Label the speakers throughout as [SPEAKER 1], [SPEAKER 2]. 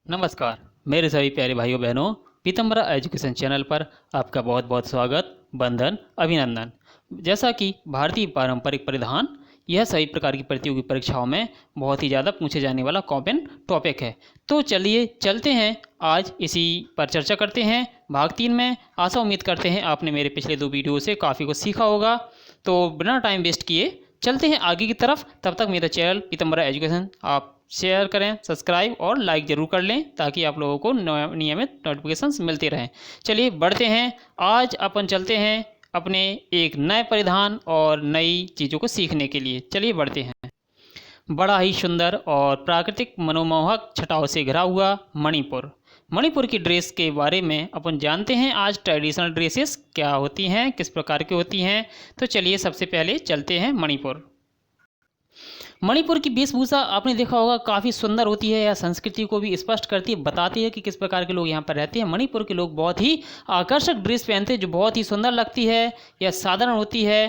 [SPEAKER 1] नमस्कार मेरे सभी प्यारे भाइयों बहनों, पीतम्बरा एजुकेशन चैनल पर आपका बहुत बहुत स्वागत, वंदन, अभिनंदन। जैसा कि भारतीय पारंपरिक परिधान यह सभी प्रकार की प्रतियोगी परीक्षाओं में बहुत ही ज़्यादा पूछे जाने वाला कॉमन टॉपिक है। तो चलिए चलते हैं, आज इसी पर चर्चा करते हैं भाग 3 में। आशा उम्मीद करते हैं आपने मेरे पिछले 2 वीडियो से काफ़ी कुछ सीखा होगा। तो बिना टाइम वेस्ट किए चलते हैं आगे की तरफ। तब तक मेरा चैनल पीतम्बरा एजुकेशन आप शेयर करें, सब्सक्राइब और लाइक ज़रूर कर लें ताकि आप लोगों को नियमित नोटिफिकेशंस मिलते रहें। चलिए बढ़ते हैं, आज अपन चलते हैं अपने एक नए परिधान और नई चीज़ों को सीखने के लिए। चलिए बढ़ते हैं। बड़ा ही सुंदर और प्राकृतिक मनोमोहक छटाओं से घिरा हुआ मणिपुर। मणिपुर की ड्रेस के बारे में अपन जानते हैं आज। ट्रेडिशनल ड्रेसेस क्या होती हैं, किस प्रकार की होती हैं। तो चलिए सबसे पहले चलते हैं मणिपुर। मणिपुर की वेशभूषा आपने देखा होगा काफ़ी सुंदर होती है। यह संस्कृति को भी स्पष्ट करती है, बताती है कि किस प्रकार के लोग यहाँ पर रहते हैं। मणिपुर के लोग बहुत ही आकर्षक ड्रेस पहनते हैं जो बहुत ही सुंदर लगती है। यह साधारण होती है,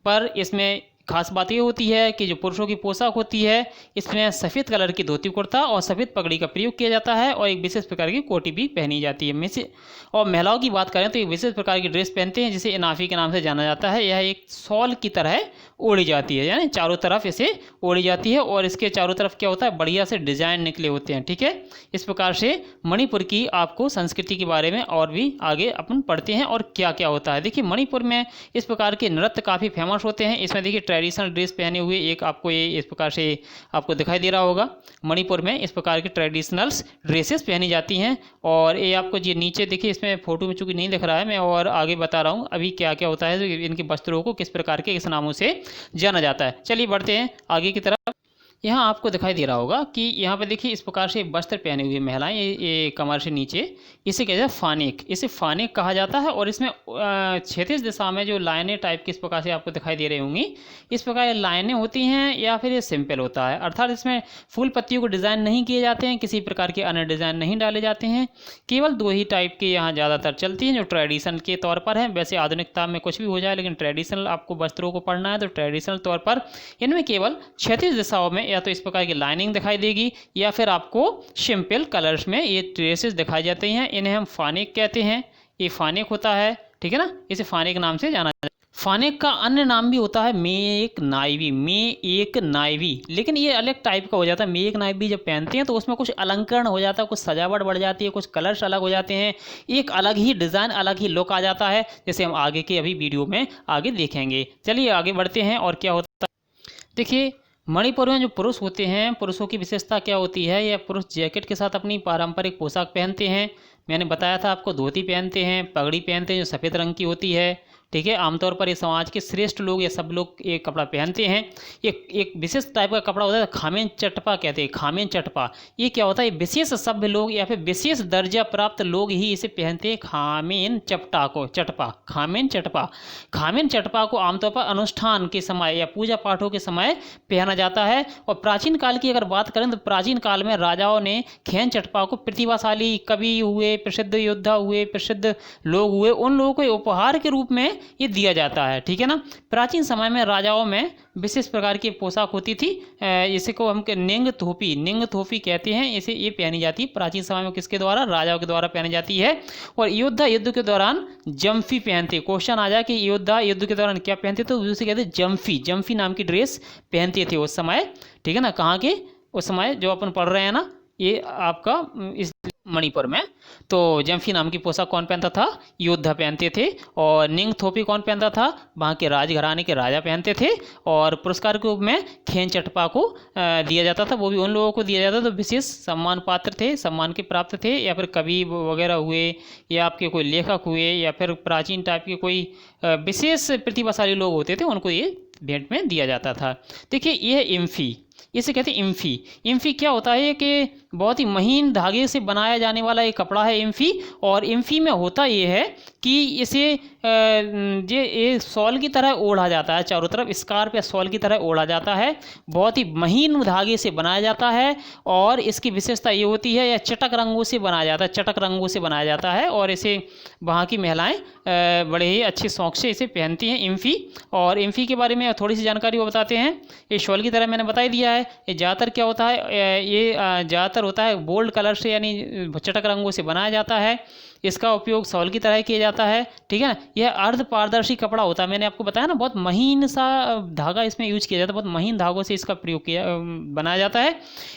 [SPEAKER 1] पर इसमें खास बात ये होती है कि जो पुरुषों की पोशाक होती है इसमें सफ़ेद कलर की धोती कुर्ता और सफ़ेद पगड़ी का प्रयोग किया जाता है और एक विशेष प्रकार की कोटी भी पहनी जाती है। और महिलाओं की बात करें तो एक विशेष प्रकार की ड्रेस पहनते हैं जिसे इनाफी के नाम से जाना जाता है। यह एक शॉल की तरह ओढ़ी जाती है, यानी चारों तरफ इसे ओढ़ी जाती है और इसके चारों तरफ क्या होता है, बढ़िया से डिजाइन निकले होते हैं। ठीक है, इस प्रकार से मणिपुर की आपको संस्कृति के बारे में और भी आगे अपन पढ़ते हैं और क्या क्या होता है। देखिए मणिपुर में इस प्रकार के नृत्य काफ़ी फेमस होते हैं। इसमें देखिए ट्रेडिशनल ड्रेस पहने हुए एक आपको ये इस प्रकार से आपको दिखाई दे रहा होगा। मणिपुर में इस प्रकार की ट्रेडिशनल्स ड्रेसेस पहनी जाती हैं और ये आपको जी नीचे देखिए, इसमें फोटो में चूंकि नहीं दिख रहा है, मैं और आगे बता रहा हूँ अभी क्या क्या होता है। तो इनके वस्त्रों को किस प्रकार के इस नामों से जाना जाता है। चलिए बढ़ते हैं आगे की तरफ। यहाँ आपको दिखाई दे रहा होगा कि यहाँ पे देखिए इस प्रकार से वस्त्र पहने हुए महिलाएं, ये कमर से नीचे, इसे कहते हैं फानेक। इसे फानेक कहा जाता है और इसमें क्षैतिज दिशा में जो लाइनें टाइप की इस प्रकार से आपको दिखाई दे रही होंगी, इस प्रकार ये लाइनें होती हैं या फिर ये सिंपल होता है, अर्थात इसमें फूल पत्तियों को डिज़ाइन नहीं किए जाते हैं, किसी प्रकार के अन्य डिज़ाइन नहीं डाले जाते हैं। केवल 2 ही टाइप के यहाँ ज़्यादातर चलती हैं जो ट्रेडिशनल के तौर पर हैं। वैसे आधुनिकता में कुछ भी हो जाए, लेकिन ट्रेडिशनल आपको वस्त्रों को पढ़ना है तो ट्रेडिशनल तौर पर इनमें केवल क्षैतिज दिशाओं में या तो इस प्रकार की लाइनिंग दिखाई देगी या फिर आपको सिंपल कलर्स में ये ड्रेसेस दिखाई जाती हैं। इन्हें हम फानेक कहते हैं। ये फानेक होता है, ठीक है ना, इसे फानेक नाम से जाना जाता है। फानेक का अन्य नाम भी होता है मेक नाइवी, एक नाइवी, लेकिन ये अलग टाइप का हो जाता है। मेक नाइवी जब पहनते हैं तो उसमें कुछ अलंकरण हो जाता है, कुछ सजावट बढ़ जाती है, कुछ कलर्स अलग हो जाते हैं, एक अलग ही डिज़ाइन, अलग ही लुक आ जाता है, जैसे हम आगे के अभी वीडियो में आगे देखेंगे। चलिए आगे बढ़ते हैं और क्या होता है। देखिए मणिपुर में जो पुरुष होते हैं, पुरुषों की विशेषता क्या होती है, यह पुरुष जैकेट के साथ अपनी पारंपरिक पोशाक पहनते हैं। मैंने बताया था आपको, धोती पहनते हैं, पगड़ी पहनते हैं जो सफ़ेद रंग की होती है। ठीक है, आमतौर पर ये समाज के श्रेष्ठ लोग या सब लोग ये कपड़ा पहनते हैं। एक विशेष टाइप का कपड़ा होता है, खामेन चटपा कहते हैं। खामेन चटपा ये क्या होता है, विशेष सभ्य लोग या फिर विशेष दर्जा प्राप्त लोग ही इसे पहनते हैं। खामेन चपटा को चटपा, खामेन चटपा। खामेन चटपा को आमतौर पर अनुष्ठान के समय या पूजा पाठों के समय पहना जाता है। और प्राचीन काल की अगर बात करें तो प्राचीन काल में राजाओं ने खेन चटपा को प्रतिभाशाली कवि हुए, प्रसिद्ध योद्धा हुए, प्रसिद्ध लोग हुए, उन लोगों को उपहार के रूप में ये दिया जाता है। ठीक है ना, प्राचीन समय में राजाओं में विशेष प्रकार की पोशाक होती थी, इसे को हम निंग थोपी कहते हैं। इसे ये पहनी जाती है प्राचीन समय में, किसके द्वारा, राजाओं के द्वारा पहनी जाती है। और योद्धा युद्ध के दौरान जम्फी पहनते। क्वेश्चन आ जाए कि योद्धा युद्ध के दौरान क्या पहनते, तो उसे कहते हैं जम्फी। जम्फी नाम की ड्रेस पहनते थे उस समय। ठीक है ना, कहाँ के, उस समय जो अपन पढ़ रहे हैं ना, ये आपका इस मणिपुर में। तो जम्फी नाम की पोशाक कौन पहनता था, योद्धा पहनते थे। और निंग थोपी कौन पहनता था, वहाँ के राजघराने के राजा पहनते थे। और पुरस्कार के रूप में खेन चटपा को दिया जाता था। वो भी उन लोगों को दिया जाता था तो विशेष सम्मान पात्र थे, सम्मान के प्राप्त थे, या फिर कवि वगैरह हुए, या आपके कोई लेखक हुए, या फिर प्राचीन टाइप के कोई विशेष प्रतिभाशाली लोग होते थे, उनको ये भेंट में दिया जाता था। देखिए यह इम्फी, इसे कहते हैं इम्फी। इम्फी क्या होता है कि बहुत ही महीन धागे से बनाया जाने वाला एक कपड़ा है इम्फी। और इम्फी में होता ये है कि इसे ये शॉल की तरह ओढ़ा जाता है, चारों तरफ स्कार्फ या शॉल की तरह ओढ़ा जाता है। बहुत ही महीन धागे से बनाया जाता है और इसकी विशेषता ये होती है, या चटक रंगों से बनाया जाता है, चटक रंगों से बनाया जाता है। और इसे वहाँ की महिलाएं बड़े ही अच्छे शौक से इसे पहनती हैं इम्फी। और इम्फी के बारे में थोड़ी सी जानकारी वो बताते हैं। ये शॉल की तरह मैंने बता ही दिया है। ये ज़्यादातर क्या होता है, ये ज़्यादातर ज़्यादातर होता है बोल्ड कलर से यानी चटक रंगों से बनाया जाता है। इसका उपयोग शॉल की तरह किया जाता है, ठीक है ना। यह अर्ध पारदर्शी कपड़ा होता है, मैंने आपको बताया ना, बहुत महीन सा धागा इसमें यूज किया जाता है, बहुत महीन धागों से इसका प्रयोग किया बनाया जाता है,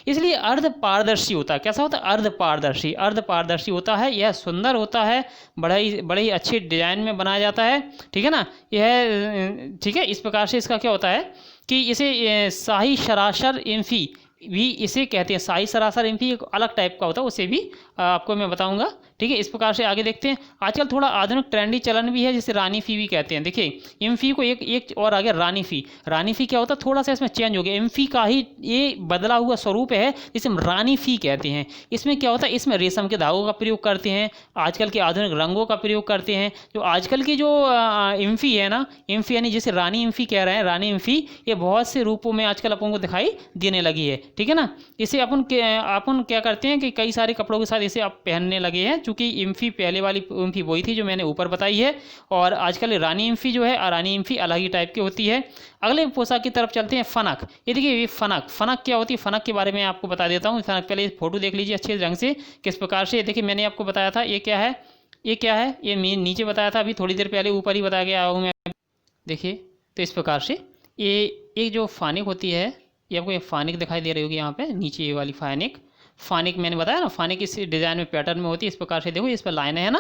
[SPEAKER 1] इसलिए अर्ध पारदर्शी होता है। कैसा होता है? अर्ध पारदर्शी, अर्ध पारदर्शी होता है। यह सुंदर होता है, बड़े ही अच्छे डिजाइन में बनाया जाता है, ठीक है ना। यह ठीक है, इस प्रकार से इसका क्या होता है कि इसे शाही सरासर इम्फी भी इसे कहते हैं। शाही सरासर इम्फी एक अलग टाइप का होता है, उसे भी आपको मैं बताऊंगा, ठीक है। इस प्रकार से आगे देखते हैं। आजकल थोड़ा आधुनिक ट्रेंडी चलन भी है, जिसे रानी फी भी कहते हैं। देखिए इम्फी को एक और आगे रानी फी। रानी फी क्या होता है? थोड़ा सा इसमें चेंज हो गया, इम्फी का ही ये बदला हुआ स्वरूप है, जिसे हम रानी फी कहते हैं। इसमें क्या होता है? इसमें रेशम के धागों का प्रयोग करते हैं, आजकल के आधुनिक रंगों का प्रयोग करते हैं। जो आजकल की जो इम्फी है ना, इम्फी यानी जिसे रानी इम्फी कह रहे हैं, रानी इम्फी, ये बहुत से रूपों में आजकल अपन को दिखाई देने लगी है, ठीक है ना। इसे अपन क्या करते हैं कि कई सारे कपड़ों के साथ इसे आप पहनने लगे हैं, चूंकि इम्फी पहले वाली इम्फी वही थी जो मैंने ऊपर बताई है, और आजकल रानी इम्फी जो है, रानी इम्फी अलग ही टाइप की होती है। अगले पोशाक की तरफ चलते हैं, फनक। ये देखिए ये फनक, फनक क्या होती है? फनक के बारे में आपको बता देता हूँ। फनक पहले फोटो देख लीजिए अच्छे ढंग से किस प्रकार से। देखिए मैंने आपको बताया था, ये क्या है, ये क्या है, ये नीचे बताया था, अभी थोड़ी देर पहले ऊपर ही बताया गया हूँ मैं। देखिए तो इस प्रकार से ये जो फानिक होती है, ये आपको ये फानिक दिखाई दे रही होगी यहाँ पे नीचे, ये वाली फानिक। फानिक मैंने बताया ना, फानिक इस डिज़ाइन में पैटर्न में होती है। इस प्रकार से देखो, इस पर लाइनें हैं ना,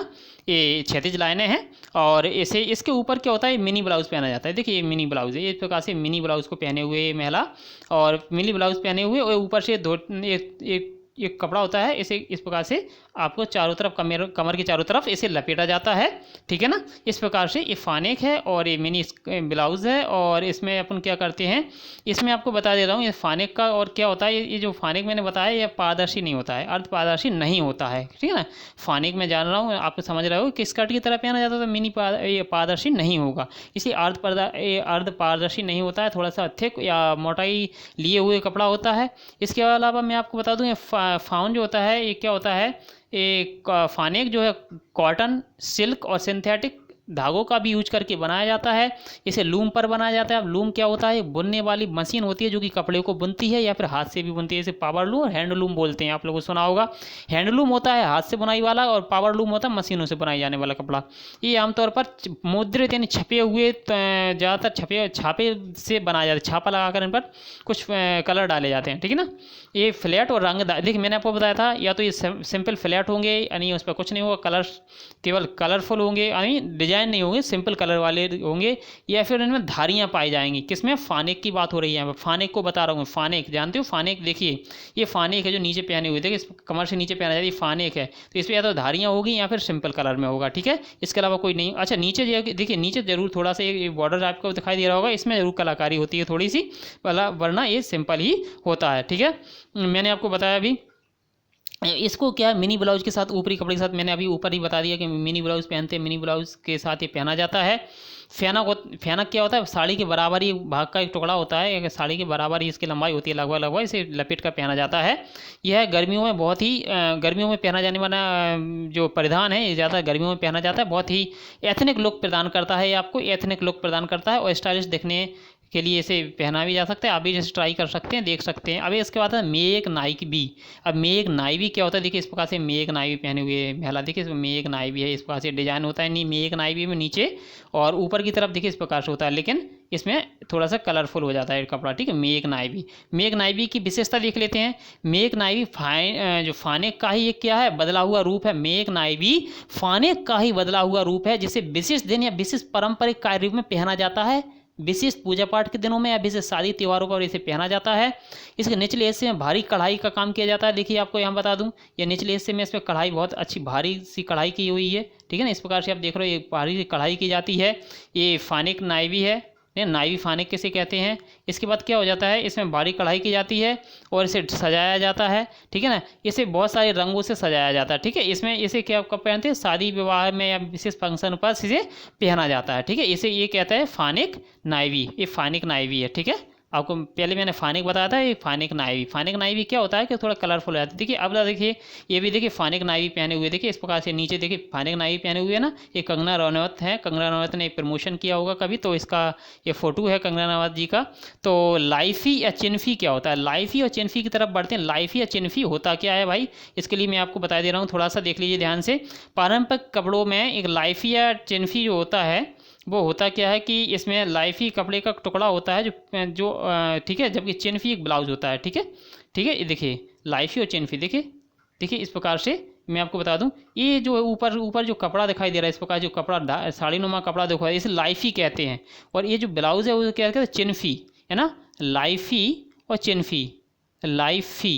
[SPEAKER 1] ये क्षैतिज लाइनें हैं, और इसे इसके ऊपर क्या होता है? मिनी ब्लाउज पहना जाता है। देखिए ये मिनी ब्लाउज है, इस प्रकार से मिनी ब्लाउज को पहने हुए महिला, और मिनी ब्लाउज पहने हुए, और ऊपर से एक कपड़ा होता है, इसे इस प्रकार से आपको चारों तरफ कमर के चारों तरफ इसे लपेटा जाता है, ठीक है ना। इस प्रकार से ये फानेक है और ये मिनी ब्लाउज है। और इसमें अपन क्या करते हैं, इसमें आपको बता दे रहा हूँ, ये फानेक का और क्या होता है, ये जो फानेक मैंने बताया, ये पारदर्शी नहीं होता है, अर्ध पारदर्शी नहीं होता है, ठीक है ना। फानेक मैं जान रहा हूँ, आप समझ रहे हो कि स्कर्ट की तरह पहना जाता है, तो मिनी ये पारदर्शी नहीं होगा, इसलिए अर्ध पारदर्शी नहीं होता है, थोड़ा सा थिक या मोटाई लिए हुए कपड़ा होता है। इसके अलावा मैं आपको बता दूँ, ये फाउन जो होता है, ये क्या होता है, एक फानेक जो है कॉटन, सिल्क और सिंथेटिक धागों का भी यूज करके बनाया जाता है। इसे लूम पर बनाया जाता है। अब लूम क्या होता है? बुनने वाली मशीन होती है जो कि कपड़े को बुनती है, या फिर हाथ से भी बुनती है। इसे पावर लूम और हैंड लूम बोलते हैं, आप लोगों को सुना होगा। हैंड लूम होता है हाथ से बुनाई वाला, और पावर लूम होता है मशीनों से बनाई जाने वाला कपड़ा। ये आमतौर पर मुद्रित यानी छपे हुए, ज़्यादातर छापे से बनाया जाता है, छापा लगाकर इन पर कुछ कलर डाले जाते हैं, ठीक है ना। ये फ्लैट और रंगदार, देखिए मैंने आपको बताया था, या तो ये सिंपल फ्लैट होंगे यानी उस पर कुछ नहीं होगा, कलर केवल कलरफुल होंगे यानी डिजाइन नहीं होंगे, सिंपल कलर वाले होंगे, या फिर इनमें धारियां पाई जाएंगी। किसमें? फानेक की बात हो रही है, मैं फानेक को बता रहा हूँ। फानेक जानते हो? फानेक देखिए, ये फानेक है जो नीचे पहने हुए, देखिए इस कमर से नीचे पहना जाता है, ये फानेक है। तो इस पर या तो धारियां होगी या फिर सिंपल कलर में होगा, ठीक है, इसके अलावा कोई नहीं। अच्छा नीचे देखिए, नीचे जरूर थोड़ा सा ये बॉर्डर आपको दिखाई दे रहा होगा, इसमें जरूर कलाकारी होती है थोड़ी सी, वरना ये सिंपल ही होता है, ठीक है। मैंने आपको बताया अभी, इसको क्या मिनी ब्लाउज के साथ, ऊपरी कपड़े के साथ, मैंने अभी ऊपर ही बता दिया कि मिनी ब्लाउज पहनते हैं, मिनी ब्लाउज के साथ ये पहना जाता है। फैनक क्या होता है? साड़ी के बराबर ही भाग का एक टुकड़ा होता है, साड़ी के बराबर ही इसकी लंबाई होती है, लगभग इसे लपेट कर पहना जाता है। यह गर्मियों में बहुत ही गर्मियों में पहना जाने वाला जो परिधान है, ये ज़्यादा गर्मियों में पहना जाता है। बहुत ही एथनिक लुक प्रदान करता है, ये आपको एथनिक लुक प्रदान करता है, और स्टाइलिश दिखने के लिए इसे पहना भी जा सकता है। आप भी जैसे ट्राई कर सकते हैं, देख सकते हैं। अभी इसके बाद है मेक नाइवी। अब मेक नाइवी क्या होता है? देखिए इस प्रकार से मेक नाइवी पहने हुए महिला, देखिए इसमें मेक नाइवी है, इस प्रकार से डिजाइन होता है। नहीं, मेक नाइवी में नीचे और ऊपर की तरफ देखिए इस प्रकार से होता है, लेकिन इसमें थोड़ा सा कलरफुल हो जाता है कपड़ा, ठीक है। मेक नाइवी, मेक नाइवी की विशेषता देख लेते हैं। मेक नाइवी जो फानेक का ही एक क्या है? बदला हुआ रूप है। मेक नाइवी फानेक का ही बदला हुआ रूप है, जिसे विशेष दिन या विशेष पारंपरिक कार्य रूप में पहना जाता है, विशेष पूजा पाठ के दिनों में या विशेष शादी त्योहारों पर इसे पहना जाता है। इसके निचले हिस्से में भारी कढ़ाई का काम किया जाता है। देखिए आपको यहाँ बता दूं, ये निचले हिस्से में इस पर कढ़ाई, बहुत अच्छी भारी सी कढ़ाई की हुई है, ठीक है ना। इस प्रकार से आप देख रहे हो, ये भारी सी कढ़ाई की जाती है। ये फानेक नाइवी है, नाइवी फानेक किसे कहते हैं। इसके बाद क्या हो जाता है, इसमें भारी कढ़ाई की जाती है और इसे सजाया जाता है, ठीक है ना। इसे बहुत सारे रंगों से सजाया जाता है, ठीक है। इसमें इसे क्या कब पहनते हैं? शादी विवाह में या विशेष फंक्शन पर इसे पहना जाता है, ठीक है। इसे ये कहता है फानेक नाइवी, ये फानेक नाइवी है, ठीक है। आपको पहले मैंने फानिक बताया था, ये फानिक नाइवी क्या होता है कि थोड़ा कलरफुल हो जाता है। देखिए अब देखिए ये भी देखिए फानिक नाइवी पहने हुए, देखिए इस प्रकार से नीचे देखिए फानिक नाइवी पहने हुए है ना। ये कंगना रनौत है, कंगना रनौत ने प्रमोशन किया होगा कभी, तो इसका ये फोटो है कंगना रनौत जी का। तो लाइफी या चिन्फी क्या होता है, लाइफी और चिन्फी की तरफ बढ़ते हैं। लाइफी या चिन्फी होता क्या है भाई, इसके लिए मैं आपको बता दे रहा हूँ, थोड़ा सा देख लीजिए ध्यान से। पारंपरिक कपड़ों में एक लाइफी या चिन्फी जो होता है वो होता क्या है कि इसमें लाइफी कपड़े का टुकड़ा होता है जो जो ठीक है, जबकि चिन्फी एक ब्लाउज होता है। ठीक है, ठीक है, ये देखिए लाइफी और चिन्फी, देखिए देखिए इस प्रकार से मैं आपको बता दूं, ये जो ऊपर ऊपर जो कपड़ा दिखाई दे रहा है, इस प्रकार जो कपड़ा साड़ी नुमा कपड़ा देखो इसे लाइफी कहते हैं। और ये जो ब्लाउज है वो क्या कहते हैं, चिन्फी, है ना। लाइफी और चिन्फी, लाइफी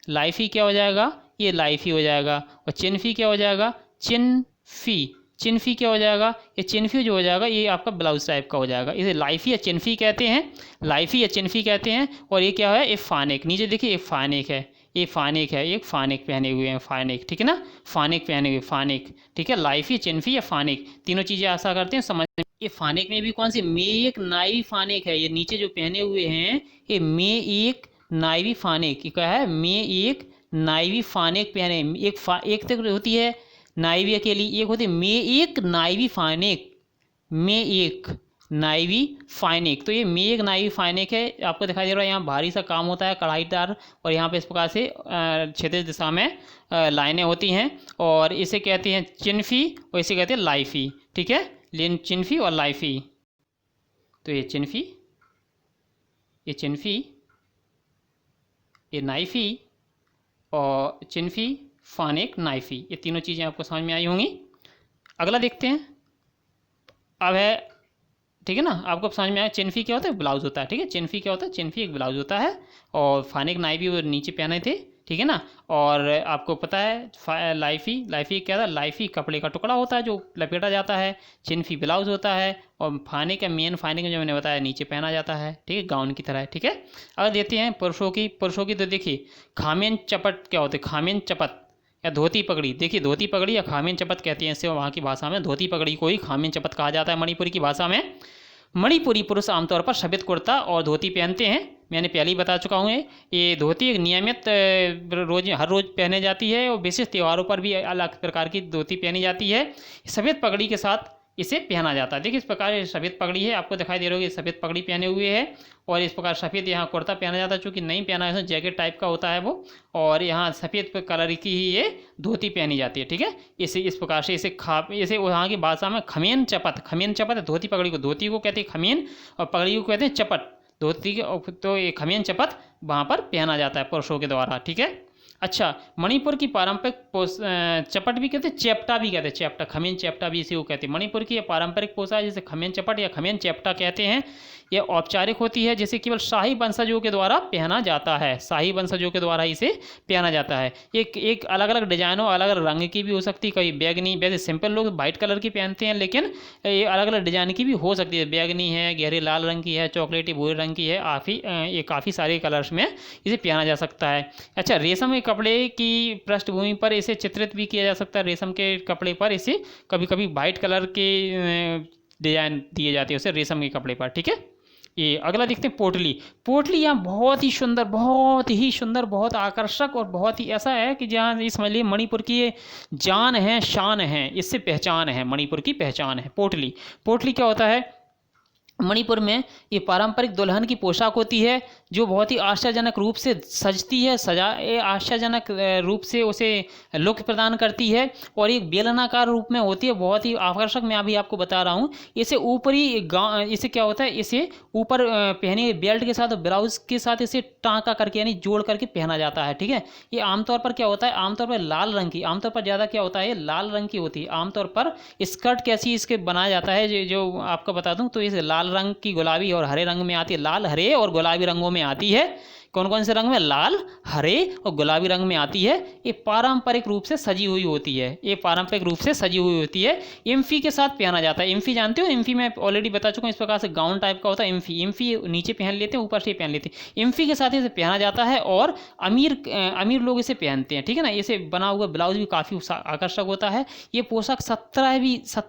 [SPEAKER 1] लाइफी क्या हो जाएगा, ये लाइफी हो जाएगा, और चिन्फी क्या हो जाएगा, चिन्फी। चिन्फी क्या हो जाएगा, ये चिन्फी जो हो जाएगा ये आपका ब्लाउज टाइप का हो जाएगा। इसे लाइफी या चिन्फी कहते हैं, लाइफी या चिन्फी कहते हैं। और ये क्या है, ये फानेक, नीचे देखिए ये फानेक है, ये फानेक है, एक फानेक पहने हुए हैं, फानेक, ठीक है ना, फानेक पहने हुए, फानेक, ठीक है। लाइफी, चिन्फी या फानेक, तीनों चीज़ें आशा करते हैं समझ में। ये फानेक में भी कौन सी, मेक नाइवी फानेक है, ये नीचे जो पहने हुए हैं ये मे एक नाइवी फानेक, ये क्या है, मे एक नाइवी फानेक पहने। एक तक होती है नाइवी अकेली, एक होती है मे एक नाइवी फानेक, मे एक नाइवी फाइनेक। तो ये मे एक नाइवी फाइनेक है, आपको दिखाई दे रहा है यहाँ भारी सा काम होता है कढ़ाईदार, और यहाँ पे इस प्रकार से क्षैतिज दिशा में लाइनें होती हैं, और इसे कहते हैं चिन्फी और इसे कहते हैं लाइफी। ठीक है, लेकिन चिन्फी और लाइफी, तो ये चिन्फी, ये चिन्फी, ये नाइफी, और चिन्फी, फानेक, नाइफी, ये तीनों चीज़ें आपको समझ में आई होंगी। अगला देखते हैं, अब है, ठीक है ना, आपको समझ में आया चिन्फी क्या होता है, ब्लाउज होता है। ठीक है, चिन्फी क्या होता है, चिन्फी एक ब्लाउज होता है, और फानेक नाइवी वो नीचे पहने थे, ठीक है ना। और आपको पता है लाइफी क्या था, लाइफी कपड़े का टुकड़ा होता है जो लपेटा जाता है, चिन्फी ब्लाउज होता है, और फानेक का मेन फानेक जो मैंने बताया नीचे पहना जाता है, ठीक है, गाउन की तरह। ठीक है, अगर देते हैं पुरुषों की तो देखिए खामेन चपट क्या होते हैं, खामेन चपत या धोती पगड़ी, देखिए धोती पगड़ी या खामेन चपत कहती हैं इसे वहाँ की भाषा में, धोती पगड़ी को ही खामेन चपत कहा जाता है मणिपुरी की भाषा में। मणिपुरी पुरुष आमतौर पर सफेद कुर्ता और धोती पहनते हैं, मैंने पहले ही बता चुका हूँ। ये धोती एक नियमित हर रोज़ पहने जाती है, और विशेष त्योहारों पर भी अलग प्रकार की धोती पहनी जाती है। सफ़ेद पगड़ी के साथ इसे पहना जाता है। देखिए इस प्रकार सफ़ेद पगड़ी है, आपको दिखाई दे रही होगी, सफ़ेद पगड़ी पहने हुए है, और इस प्रकार सफ़ेद यहाँ कुर्ता पहना जाता है, चूँकि नहीं पहना है जैकेट टाइप का होता है वो, और यहाँ सफ़ेद कलर की ही ये धोती पहनी जाती है। ठीक है, इसे इस प्रकार से इसे वहाँ की भाषा में खमेन चपत, खमेन चपत है धोती पगड़ी को, धोती को कहते हैं खमेन और पगड़ी को कहते हैं चपट, धोती के, तो ये खमेन चपत वहाँ पर पहना जाता है पुरुषों के द्वारा। ठीक है, अच्छा, मणिपुर की पारंपरिक चपट भी कहते हैं, चैप्टा भी कहते हैं, चैप्टा, खमेन चैप्टा भी इसी को कहते हैं। मणिपुर की पारंपरिक पोशाक जिसे खमेन चपट या खमेन चैप्टा कहते हैं, यह औपचारिक होती है, जिसे केवल शाही वंशजों के द्वारा पहना जाता है, शाही वंशजों के द्वारा इसे पहना जाता है। एक अलग अलग डिजाइनों, अलग अलग रंग की भी हो सकती है, कई बैगनी, वैसे सिंपल लोग वाइट कलर की पहनते हैं, लेकिन ये अलग अलग डिजाइन की भी हो सकती है, बैगनी है, गहरे लाल रंग की है, चॉकलेटी भूरे रंग की है, ये काफ़ी सारे कलर्स में इसे पहना जा सकता है। अच्छा, रेशम के कपड़े की पृष्ठभूमि पर इसे चित्रित भी किया जा सकता है, रेशम के कपड़े पर इसे कभी कभी वाइट कलर के डिजाइन दिए जाते हैं उसे रेशम के कपड़े पर। ठीक है, ये अगला देखते हैं पोटली। पोटली यहाँ बहुत ही सुंदर, बहुत ही सुंदर, बहुत आकर्षक, और बहुत ही ऐसा है कि जहाँ ये समझ लीजिए मणिपुर की ये जान है, शान है, इससे पहचान है, मणिपुर की पहचान है पोटली। पोटली क्या होता है, मणिपुर में ये पारंपरिक दुल्हन की पोशाक होती है, जो बहुत ही आश्चर्यजनक रूप से सजती है, आश्चर्यजनक रूप से उसे लुक प्रदान करती है, और एक बेलनाकार रूप में होती है, बहुत ही आकर्षक। मैं अभी आपको बता रहा हूँ, इसे इसे क्या होता है, इसे ऊपर पहने बेल्ट के साथ, ब्लाउज के साथ इसे टाँका करके यानी जोड़ करके पहना जाता है। ठीक है, ये आमतौर पर क्या होता है, आमतौर पर लाल रंग की, आमतौर पर ज़्यादा क्या होता है, लाल रंग की होती है आमतौर पर। स्कर्ट कैसी इसके बनाया जाता है, जो आपको बता दूँ, तो इस लाल रंग की, गुलाबी और हरे रंग में आती है, लाल, हरे और गुलाबी रंगों में आती है। कौन कौन से रंग में, लाल, हरे और गुलाबी रंग में आती है। ये पारंपरिक रूप से सजी हुई होती है, ये पारंपरिक रूप से सजी हुई होती है। इम्फी के साथ पहना जाता है। इम्फी जानते हो, इम्फी मैं ऑलरेडी बता चुका हूँ, इस प्रकार से गाउन टाइप का होता है इम्फी। इम्फी नीचे पहन लेते हैं, ऊपर से पहन लेते हैं। इम्फी के साथ इसे पहना जाता है और अमीर लोग इसे पहनते हैं, ठीक है ना। इसे बना हुआ ब्लाउज भी काफ़ी आकर्षक होता है। ये पोशाक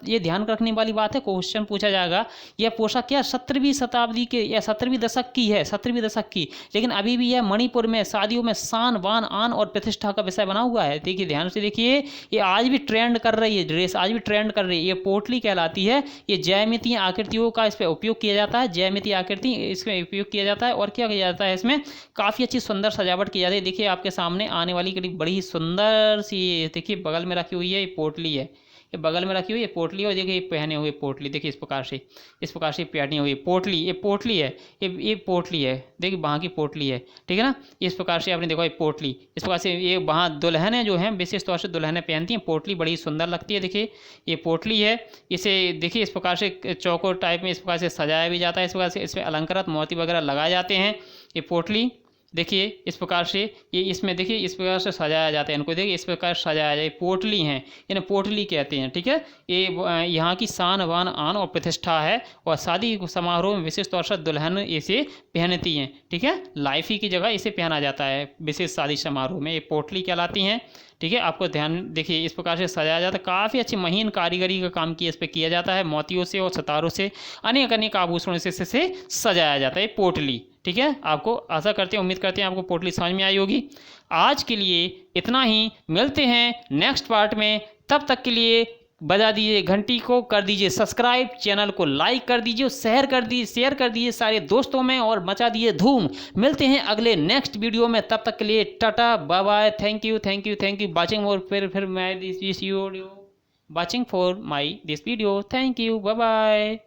[SPEAKER 1] ये ध्यान रखने वाली बात है, क्वेश्चन पूछा जाएगा, यह पोशाक क्या 17वीं शताब्दी के या 17वीं दशक की है, 17वीं दशक की, लेकिन अभी भी यह मणिपुर में शादियों में शान बान आन और प्रतिष्ठा का विषय बना हुआ है। देखिए ध्यान से देखिए, ये आज भी ट्रेंड कर रही है, ड्रेस आज भी ट्रेंड कर रही है। ये पोटली कहलाती है। ये ज्यामितीय आकृतियों का इस पर उपयोग किया जाता है, ज्यामितीय आकृति इसमें उपयोग किया जाता है। और क्या किया जाता है, इसमें काफ़ी अच्छी सुंदर सजावट की जाती है। देखिए आपके सामने आने वाली करीब बड़ी ही सुंदर सी, देखिए बगल में रखी हुई है, ये पोटली है, ये बगल में रखी हुई है पोटली। और देखिए ये पहने हुए पोटली, देखिए इस प्रकार से पहनी हुई पोटली, ये पोटली है, ये पोटली है, देखिए वहाँ की पोटली है, ठीक है ना। इस प्रकार से आपने देखा ये पोटली, इस प्रकार से ये वहाँ दुल्हनें जो हैं विशेष तौर से दुल्हनें पहनती हैं, पोटली बड़ी सुंदर लगती है। देखिए ये पोटली है, इसे देखिए इस प्रकार से चौकोर टाइप में इस प्रकार से सजाया भी जाता है, इस प्रकार से इसमें अलंकृत मोती वगैरह लगाए जाते हैं। ये पोटली देखिए इस प्रकार से, ये इसमें देखिए इस प्रकार से सजाया जाता है इनको, देखिए इस प्रकार सजाया जाए, पोटली हैं, इन्हें पोटली कहते हैं, ठीक है। ये यहाँ की शान बान आन और प्रतिष्ठा है और शादी समारोह में विशेष तौर से दुल्हन इसे पहनती हैं, ठीक है। लाइफी की जगह इसे पहना जाता है विशेष शादी समारोह में, ये पोटली कहलाती हैं, ठीक है। आपको ध्यान देखिए इस प्रकार से सजाया जाता है, काफ़ी अच्छी महीन कारीगरी का काम किया इस पर किया जाता है, मोतियों से और सितारों से अनेक अनेक आभूषणों से इसे सजाया जाता है पोटली, ठीक है। आपको आशा करते हैं, उम्मीद करते हैं आपको पोटली समझ में आई होगी। आज के लिए इतना ही, मिलते हैं नेक्स्ट पार्ट में, तब तक के लिए बजा दीजिए घंटी को, कर दीजिए सब्सक्राइब, चैनल को लाइक कर दीजिए, शेयर कर दीजिए सारे दोस्तों में और मचा दीजिए धूम। मिलते हैं अगले नेक्स्ट वीडियो में, तब तक के लिए tata bye bye, thank you watching more, फिर मैं this video watching for my this video, thank you, bye bye.